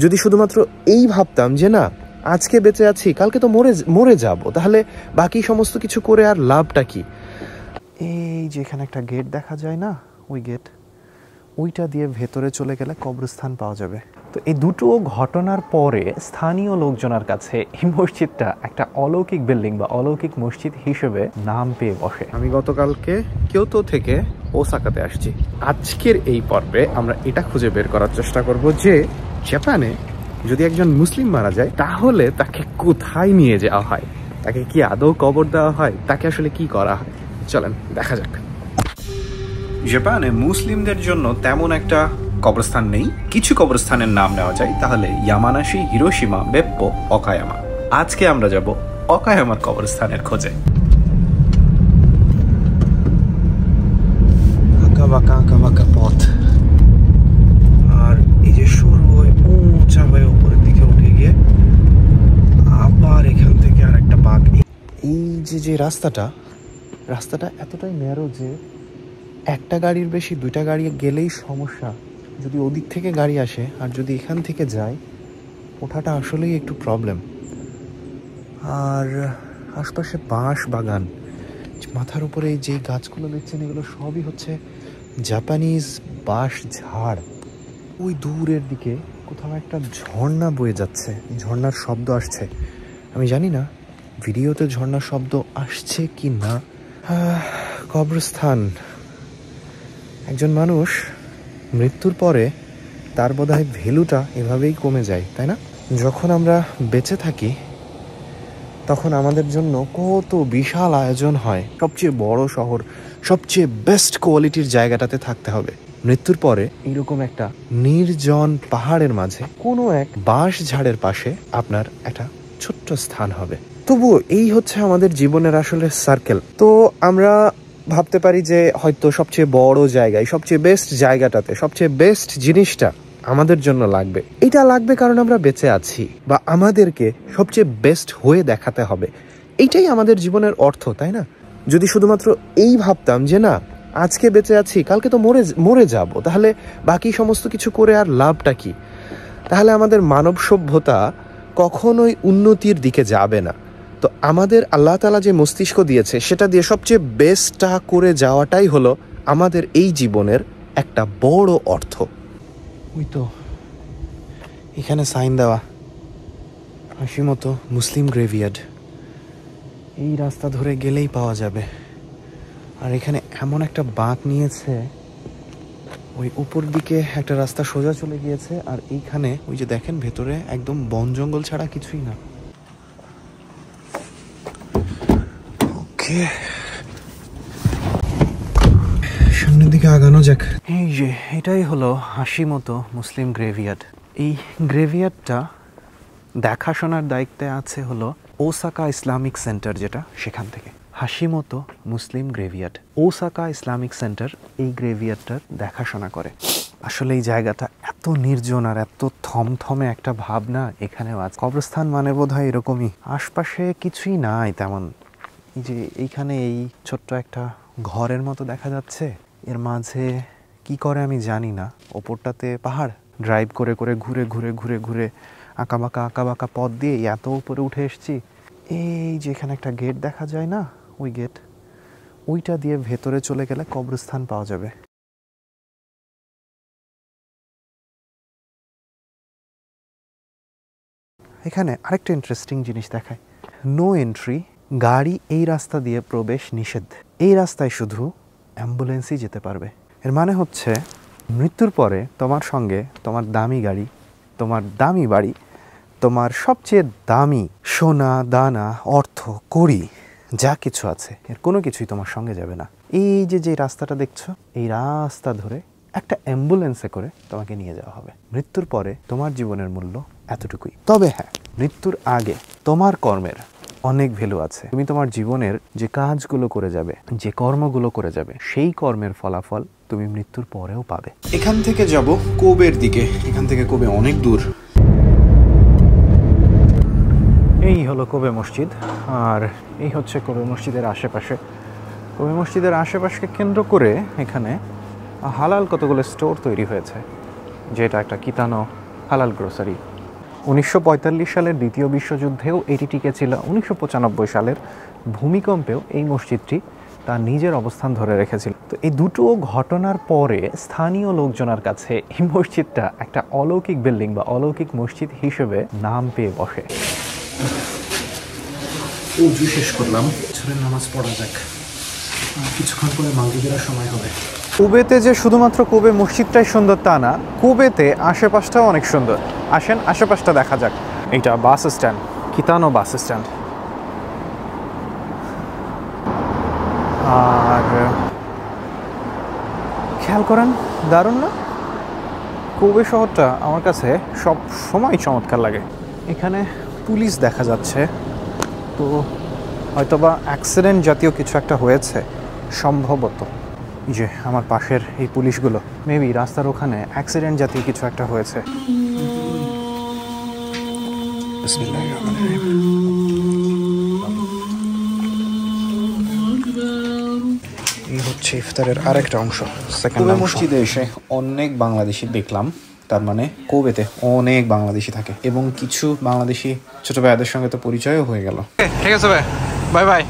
যদি শুধুমাত্র এই ভাবতাম যে না আজকে বেঁচে আছি কালকে তো মরে যাব, তাহলে বাকি সমস্ত কিছু করে আর লাভটা কি? এই যে এখানে একটা গেট দেখা যায় না, ওই গেট, ওইটা দিয়ে ভেতরে চলে গেলে কবরস্থান পাওয়া যাবে। তো এই দুটো ঘটনার পরে স্থানীয় লোকজনের কাছে এই মসজিদটা একটা অলৌকিক বিল্ডিং বা অলৌকিক মসজিদ হিসেবে নাম পেয়ে বসে। আমি গতকালকে কিয়োতো থেকে ওসাকাতে আসছি। আজকের এই পর্বে আমরা এটা খুঁজে বের করার চেষ্টা করব যে জাপানে যদি একজন মুসলিম মারা যায় তাহলে তাকে কোথায় নিয়ে যাওয়া হয়, তাকে কি আদৌ কবর দেওয়া হয়, তাকে আসলে কি করা হয়। চলেন দেখা যাক। জাপানে মুসলিমদের জন্য তেমন একটা কবরস্থান নেই। কিছু কবরস্থানের নাম নেওয়া যায়, তাহলে ইয়ামানাশি, হিরোশিমা, বেপ্পো, অকায়ামা। আজকে আমরা যাব অকায়ামার কবরস্থানের খোঁজে। আঁকা বাঁকা পথ, আর এই যে সরু হয়ে উঁচা হয়ে উপরের দিকে উঠে গিয়ে আবার এখান থেকে আর একটা বাঁক। এই যে রাস্তাটা এতটাই ন্যারো যে একটা গাড়ির বেশি দুইটা গাড়ি গেলেই সমস্যা। যদি ওদিক থেকে গাড়ি আসে আর যদি এখান থেকে যায়, ওঠাটা আসলেই একটু প্রবলেম। আর আশপাশে বাঁশ বাগান, মাথার উপরে যে গাছগুলো দেখছেন এগুলো সবই হচ্ছে জাপানিজ বাঁশ ঝাড়। ওই দূরের দিকে কোথাও একটা ঝর্ণা বয়ে যাচ্ছে, ঝর্ণার শব্দ আসছে। আমি জানি না ভিডিওতে ঝর্ণার শব্দ আসছে কি না। কবরস্থান, একজন মানুষ মৃত্যুর পরে তার বোধহয় ভ্যালুটা এভাবেই কমে যায়, তাই না? যখন আমরা বেঁচে থাকি তখন আমাদের জন্য কত বিশাল আয়োজন হয়, সবচেয়ে বড় শহর, সবচেয়ে বেস্ট কোয়ালিটির জায়গাটাতে থাকতে হবে। মৃত্যুর পরে এইরকম একটা নির্জন পাহাড়ের মাঝে কোনো এক বাঁশ ঝাড়ের পাশে আপনার একটা ছোট্ট স্থান হবে। তবুও এই হচ্ছে আমাদের জীবনের আসলে সার্কেল। তো আমরা ভাবতে পারি যে হয়তো সবচেয়ে বড় জায়গায়, সবচেয়ে বেস্ট জায়গাটাতে সবচেয়ে বেস্ট জিনিসটা আমাদের জন্য লাগবে। এটা লাগবে কারণ আমরা বেঁচে আছি, বা আমাদেরকে সবচেয়ে বেস্ট হয়ে দেখাতে হবে। এইটাই আমাদের জীবনের অর্থ, তাই না? যদি শুধুমাত্র এই ভাবতাম যে না আজকে বেঁচে আছি কালকে তো মরে যাব, তাহলে বাকি সমস্ত কিছু করে আর লাভটা কি? তাহলে আমাদের মানব সভ্যতা কখনোই উন্নতির দিকে যাবে না। তো আমাদের আল্লাহ তাআলা যে মস্তিষ্ক দিয়েছে সেটা দিয়ে সবচেয়ে বেস্টটা করে যাওয়াটাই হলো আমাদের এই জীবনের একটা বড় অর্থ। ওই তো এখানে সাইন দেওয়া হাশিমোতো মুসলিম গ্রেভিয়ার্ড, এই রাস্তা ধরে গেলেই পাওয়া যাবে। আর এখানে এমন একটা বাঁক নিয়েছে, ওই উপর দিকে একটা রাস্তা সোজা চলে গিয়েছে, আর এইখানে ওই যে দেখেন ভেতরে একদম বন জঙ্গল ছাড়া কিছুই না। ওকে, সামনের দিকে আগানো যাক। এই যে এটাই হলো হাশিমোতো মুসলিম গ্রেভিয়ার্ড। এই গ্রেভিয়ার্ডটা দেখাশোনার দায়িত্বে আছে হলো ওসাকা ইসলামিক সেন্টার, যেটা সেখান থেকে হাশিমোতো মুসলিম গ্রেভিয়ার্ড। ওসাকা ইসলামিক সেন্টার এই গ্রেভিয়ার্ডটার দেখাশোনা করে। আসলে এই জায়গাটা এত নির্জন আর এত থমথমে একটা ভাবনা এখানেও আছে। কবরস্থান মানে বোধহয় এরকমই, আশপাশে কিছুই নাই তেমন। এই যে এইখানে এই ছোট্ট একটা ঘরের মতো দেখা যাচ্ছে, এর মাঝে কি করে আমি জানি না। ওপরটাতে পাহাড়, ড্রাইভ করে করে ঘুরে ঘুরে ঘুরে ঘুরে আঁকা বাঁকা পথ দিয়ে এত উপরে উঠে এসেছি। এই যে এখানে একটা গেট দেখা যায় না, ওই গেট, ওইটা দিয়ে ভেতরে চলে গেলে কবরস্থান পাওয়া যাবে। এখানে আরেকটা ইন্টারেস্টিং জিনিস দেখায়, নো এন্ট্রি, গাড়ি এই রাস্তা দিয়ে প্রবেশ নিষেধ। এই রাস্তায় শুধু অ্যাম্বুলেন্সই যেতে পারবে। এর মানে হচ্ছে মৃত্যুর পরে তোমার সঙ্গে তোমার দামি গাড়ি, তোমার দামি বাড়ি, তোমার সবচেয়ে দামি সোনা দানা অর্থ কড়ি যা কিছু আছে, এর কোনো কিছুই তোমার সঙ্গে যাবে না। এই যে রাস্তাটা দেখছো, এই রাস্তা ধরে একটা অ্যাম্বুলেন্সে করে তোমাকে নিয়ে যাওয়া হবে। মৃত্যুর পরে তোমার জীবনের মূল্য এতটুকুই। তবে হ্যাঁ, মৃত্যুর আগে তোমার কর্মের অনেক ভ্যালু আছে। তুমি তোমার জীবনের যে কাজগুলো করে যাবে, যে কর্মগুলো করে যাবে, সেই কর্মের ফলাফল তুমি মৃত্যুর পরেও পাবে। এখান থেকে যাব কোবের দিকে। এখান থেকে কোবে অনেক দূর। এই হলো কোবে মসজিদ, আর এই হচ্ছে কোবে মসজিদের আশেপাশে। কোবে মসজিদের আশেপাশকে কেন্দ্র করে এখানে হালাল কতগুলো স্টোর তৈরি হয়েছে, যেটা একটা কিতানো হালাল গ্রোসারি। 1945 সালের দ্বিতীয় বিশ্বযুদ্ধেও এটি টিকেছিল। 1995 সালের ভূমিকম্পেও এই মসজিদটি তার নিজের অবস্থান ধরে রেখেছিল। তো এই দুটো ঘটনার পরে স্থানীয় লোকজনের কাছে এই মসজিদটা একটা অলৌকিক বিল্ডিং বা অলৌকিক মসজিদ হিসেবে নাম পেয়ে বসে। উজু শেষ করলাম, আসরের নামাজ পড়া যাক, কিছুক্ষণ পরে মাগরিবের সময় হবে। কুবেতে যে শুধুমাত্র কুবে মসজিদটাই সুন্দর তা না, কুবেতে আশেপাশটাও অনেক সুন্দর। আসেন আশেপাশটা দেখা যাক। এইটা বাস স্ট্যান্ড, কিতানো বাস স্ট্যান্ড। আর খেয়াল করেন, দারুণ না? কুবে শহরটা আমার কাছে সব সময় চমৎকার লাগে। এখানে পুলিশ দেখা যাচ্ছে, তো হয়তোবা অ্যাক্সিডেন্ট জাতীয় কিছু একটা হয়েছে সম্ভবত। যে আমার পাশের এই পুলিশগুলো মেবি রাস্তার ওখানে অ্যাক্সিডেন্ট জাতীয় কিছু একটা হয়েছে। এই হচ্ছে ইফতারের আরেকটা অংশ, সেকেন্ড মসজিদে এসে অনেক বাংলাদেশি দেখলাম। তার মানে কুবেতে অনেক বাংলাদেশি থাকে এবং কিছু বাংলাদেশি ছোট ভাইদের সঙ্গে তো পরিচয়ও হয়ে গেল। ঠিক আছে ভাই, বাই বাই।